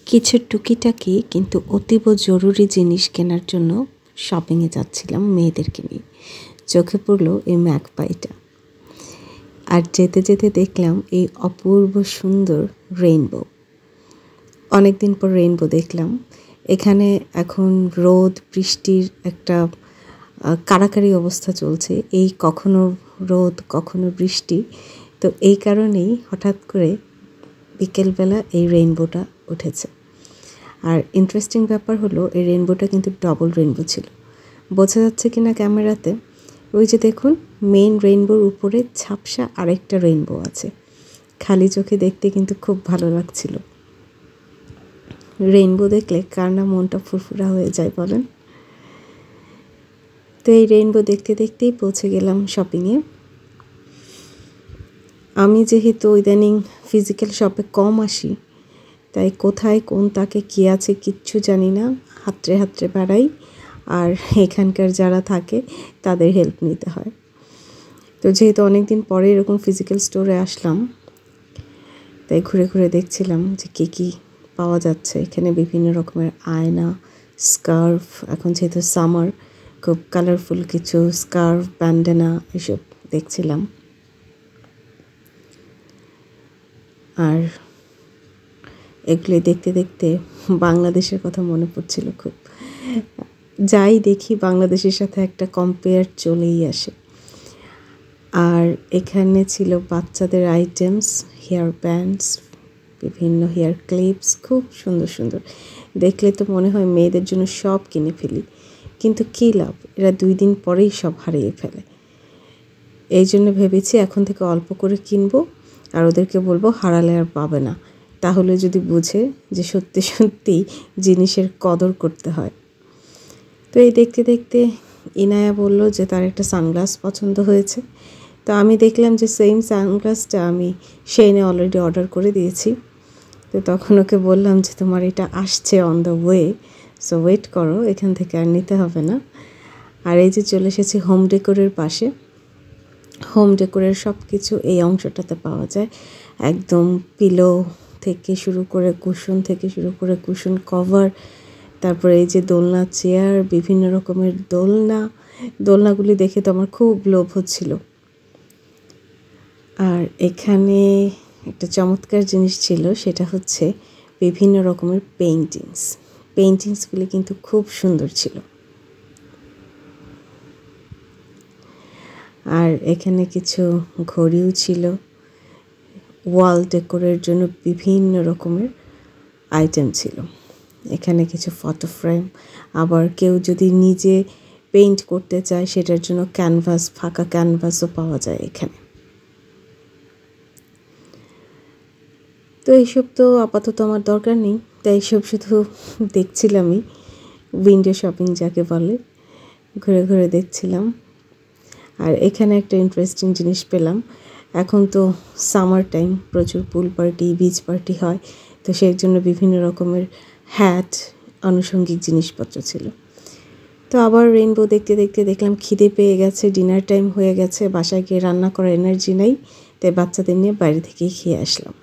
কিছু টুকিটাকি কিন্তু অতীব জরুরি জিনিস কেনার জন্য শপিংয়ে যাচ্ছিলাম মেয়েদেরকে নিয়ে। চোখে পড়লো এই ম্যাগপাইটা, আর যেতে যেতে দেখলাম এই অপূর্ব সুন্দর রেইনবো। অনেক দিন পর রেইনবো দেখলাম। এখানে এখন রোদ বৃষ্টির একটা কাড়াকাড়ি অবস্থা চলছে, এই কখনো রোদ কখনো বৃষ্টি। তো এই কারণেই হঠাৎ করে বিকেলবেলা এই রেইনবোটা উঠেছে। আর ইন্টারেস্টিং ব্যাপার হলো এই রেইনবোটা কিন্তু ডবল রেইনবো ছিল। বোঝা যাচ্ছে কিনা ক্যামেরাতে, ওই যে দেখুন মেইন রেইনবোর উপরে ঝাপসা আরেকটা রেইনবো আছে। খালি চোখে দেখতে কিন্তু খুব ভালো লাগছিল। রেইনবো দেখলে কার না মনটা ফুরফুরা হয়ে যায় বলেন। তো এই রেইনবো দেখতে দেখতেই পৌঁছে গেলাম শপিংয়ে। আমি যেহেতু ইদানিং ফিজিক্যাল শপে কম আসি, তাই কোথায় কোন তাকে কী আছে কিচ্ছু জানি না, হাতড়ে হাতড়ে বেড়াই। আর এখানকার যারা থাকে তাদের হেল্প নিতে হয়। তো যেহেতু অনেক দিন পরে এরকম ফিজিক্যাল স্টোরে আসলাম, তাই ঘুরে ঘুরে দেখছিলাম যে কী কী পাওয়া যাচ্ছে। এখানে বিভিন্ন রকমের আয়না, স্কার্ফ, এখন যেহেতু সামার খুব কালারফুল কিছু স্কার্ফ, ব্যান্ডেনা এসব দেখছিলাম। আর এগুলি দেখতে দেখতে বাংলাদেশের কথা মনে পড়ছিল খুব। যাই দেখি বাংলাদেশের সাথে একটা কম্পেয়ার চলেই আসে। আর এখানে ছিল বাচ্চাদের আইটেমস, হেয়ার ব্যান্ডস, বিভিন্ন হেয়ার ক্লিপস, খুব সুন্দর সুন্দর। দেখলে তো মনে হয় মেয়েদের জন্য সব কিনে ফেলি, কিন্তু কী লাভ, এরা 2 দিন পরেই সব হারিয়ে ফেলে। এই জন্য ভেবেছি এখন থেকে অল্প করে কিনবো, আর ওদেরকে বলবো হারালে আর পাবে না। তাহলে যদি বুঝে যে সত্যি সত্যি জিনিসের কদর করতে হয়। তো এই দেখতে দেখতে ইনায়া বলল যে তার একটা সানগ্লাস পছন্দ হয়েছে। তো আমি দেখলাম যে সেম সানগ্লাসটা আমি শেইনে অলরেডি অর্ডার করে দিয়েছি। তো তখন ওকে বললাম যে তোমার এটা আসছে on the way, so wait করো, এখান থেকে আর নিতে হবে না। আর এই যে চলে এসেছি হোম ডেকোরের পাশে। হোম ডেকোরের সব কিছু এই অংশটাতে পাওয়া যায়, একদম পিলো থেকে শুরু করে কুশন থেকে শুরু করে কুশন কভার, তারপরে এই যে দোলনা চেয়ার, বিভিন্ন রকমের দোলনাগুলি দেখে তো আমার খুব লোভ হচ্ছিল। আর এখানে একটা চমৎকার জিনিস ছিল, সেটা হচ্ছে বিভিন্ন রকমের পেইন্টিংসগুলি কিন্তু খুব সুন্দর ছিল। আর এখানে কিছু ঘড়িও ছিল। ওয়াল ডেকোরের জন্য বিভিন্ন রকমের আইটেম ছিল। এখানে কিছু ফটো ফ্রেম, আবার কেউ যদি নিজে পেইন্ট করতে চায় সেটার জন্য ক্যানভাস, ফাঁকা ক্যানভাসও পাওয়া যায় এখানে। তো এইসব তো আপাতত আমার দরকার নেই, তাই এইসব শুধু দেখছিলামই, উইন্ডো শপিং যাকে বলে, ঘুরে ঘুরে দেখছিলাম। আর এখানে একটা ইন্টারেস্টিং জিনিস পেলাম। এখন তো সামার টাইম, প্রচুর পুল পার্টি, বিচ পার্টি হয়, তো সেই জন্য বিভিন্ন রকমের হ্যাট, আনুষঙ্গিক জিনিসপত্র ছিল। তো আবার রেইনবো দেখতে দেখতে দেখলাম খিদে পেয়ে গেছে, ডিনার টাইম হয়ে গেছে, বাসায় গিয়ে রান্না করার এনার্জি নেই, তাই বাচ্চাদের নিয়ে বাইরে থেকেই খেয়ে আসলাম।